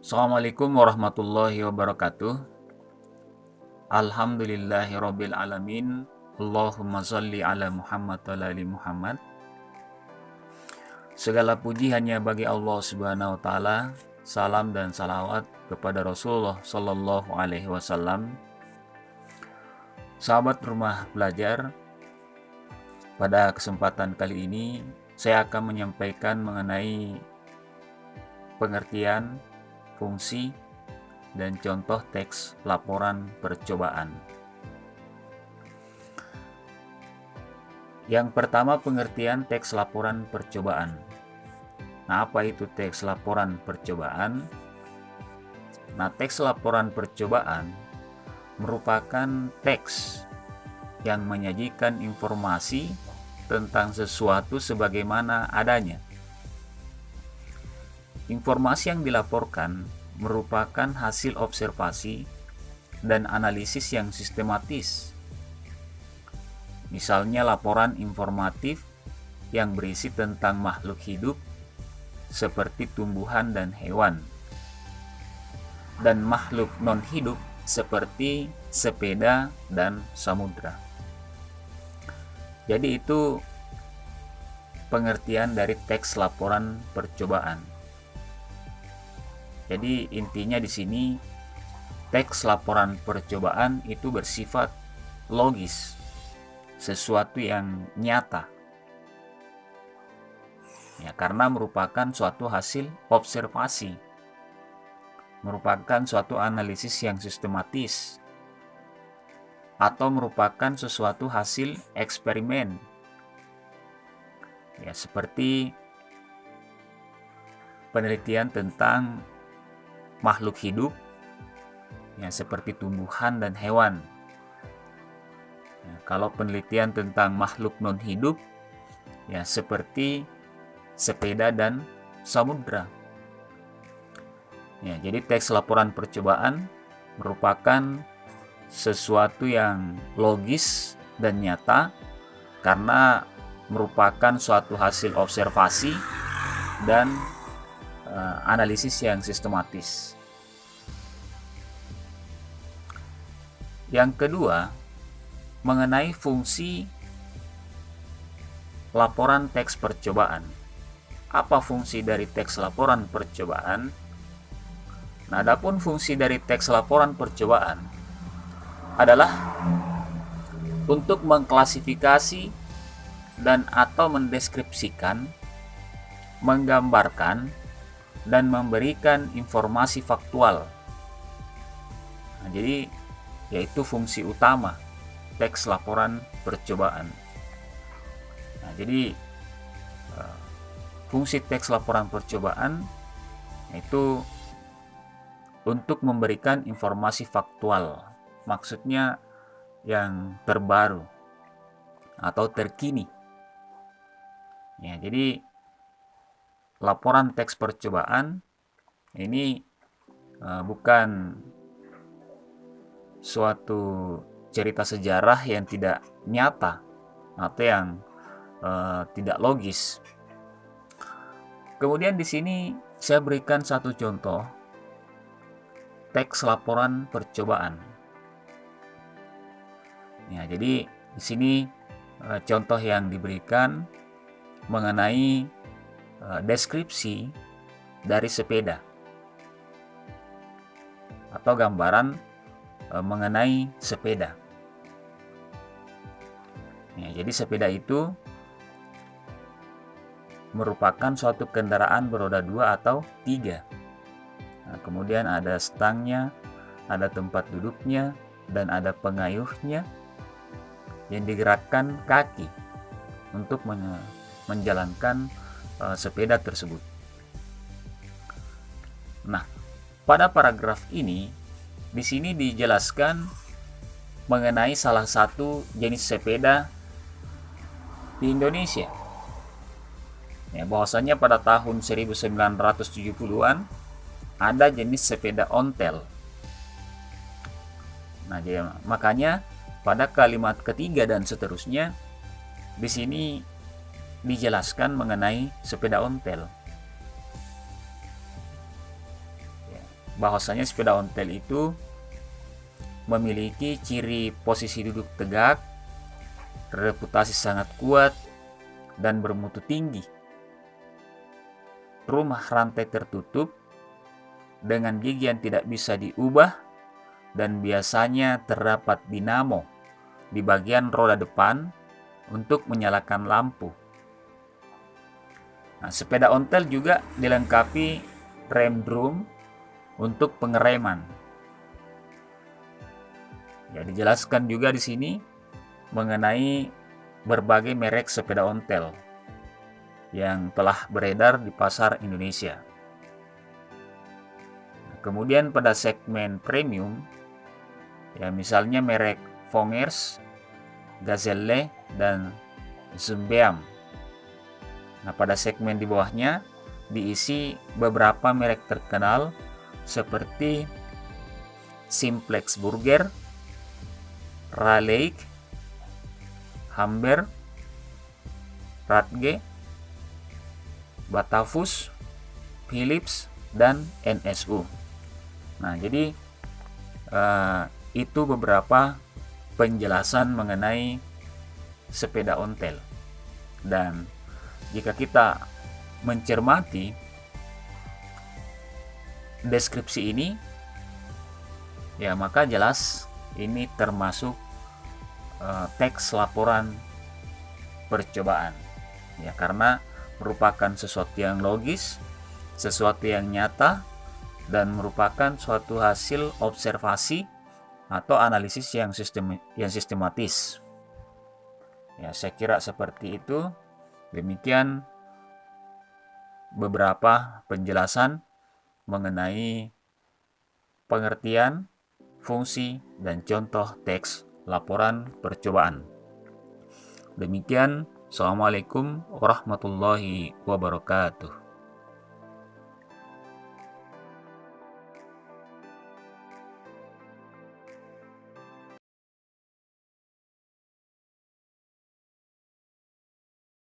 Assalamualaikum warahmatullahi wabarakatuh. Alhamdulillahirabbil alamin. Allahumma shalli ala Muhammad wa ala ali Muhammad. Segala puji hanya bagi Allah Subhanahu wa taala. Salam dan salawat kepada Rasulullah sallallahu alaihi wasallam. Sahabat rumah belajar, pada kesempatan kali ini saya akan menyampaikan mengenai pengertian, fungsi, dan contoh teks laporan percobaan. Yang pertama, pengertian teks laporan percobaan. Nah, apa itu teks laporan percobaan? Nah, teks laporan percobaan merupakan teks yang menyajikan informasi tentang sesuatu sebagaimana adanya. Informasi yang dilaporkan merupakan hasil observasi dan analisis yang sistematis. Misalnya laporan informatif yang berisi tentang makhluk hidup seperti tumbuhan dan hewan, dan makhluk non-hidup seperti sepeda dan samudra. Jadi itu pengertian dari teks laporan percobaan. Jadi intinya di sini teks laporan percobaan itu bersifat logis, sesuatu yang nyata. Ya, karena merupakan suatu hasil observasi, merupakan suatu analisis yang sistematis, atau merupakan sesuatu hasil eksperimen. Ya, seperti penelitian tentang makhluk hidup, ya, seperti tumbuhan dan hewan. Ya, kalau penelitian tentang makhluk non-hidup, ya, seperti sepeda dan samudra. Ya, jadi teks laporan percobaan merupakan sesuatu yang logis dan nyata karena merupakan suatu hasil observasi dan analisis yang sistematis. Yang kedua, mengenai fungsi laporan teks percobaan. Apa fungsi dari teks laporan percobaan? Nah, adapun fungsi dari teks laporan percobaan adalah untuk mengklasifikasi dan atau mendeskripsikan, menggambarkan, dan memberikan informasi faktual. Nah, jadi yaitu fungsi utama teks laporan percobaan. Nah, jadi fungsi teks laporan percobaan itu untuk memberikan informasi faktual, maksudnya yang terbaru atau terkini. Ya, jadi laporan teks percobaan ini bukan suatu cerita sejarah yang tidak nyata atau yang tidak logis. Kemudian di sini saya berikan satu contoh teks laporan percobaan. Ya, jadi di sini contoh yang diberikan mengenai deskripsi dari sepeda atau gambaran mengenai sepeda. Ya, jadi sepeda itu merupakan suatu kendaraan beroda 2 atau 3. Nah, kemudian ada stangnya, ada tempat duduknya, dan ada pengayuhnya yang digerakkan kaki untuk menjalankan sepeda tersebut. Nah, pada paragraf ini di sini dijelaskan mengenai salah satu jenis sepeda di Indonesia. Ya, bahwasanya pada tahun 1970-an ada jenis sepeda ontel. Nah, jadi, makanya pada kalimat ketiga dan seterusnya di sini dijelaskan mengenai sepeda ontel. bahwasanya sepeda ontel itu memiliki ciri posisi duduk tegak, reputasi sangat kuat, dan bermutu tinggi. Rumah rantai tertutup dengan gigi yang tidak bisa diubah, dan biasanya terdapat dinamo di bagian roda depan untuk menyalakan lampu. Nah, sepeda ontel juga dilengkapi rem drum untuk pengereman. Ya, dijelaskan juga di sini mengenai berbagai merek sepeda ontel yang telah beredar di pasar Indonesia. Kemudian pada segmen premium, ya misalnya merek Vongers, Gazelle, dan Zumbeam. Nah, pada segmen di bawahnya diisi beberapa merek terkenal seperti Simplex Burger, Raleigh, Humber, Radge, Batavus, Philips, dan NSU. Nah, jadi itu beberapa penjelasan mengenai sepeda ontel. Dan jika kita mencermati deskripsi ini, ya maka jelas ini termasuk teks laporan percobaan. Ya, karena merupakan sesuatu yang logis, sesuatu yang nyata, dan merupakan suatu hasil observasi atau analisis yang sistematis. Ya, saya kira seperti itu. Demikian beberapa penjelasan mengenai pengertian, fungsi, dan contoh teks laporan percobaan. Demikian, Assalamualaikum warahmatullahi wabarakatuh.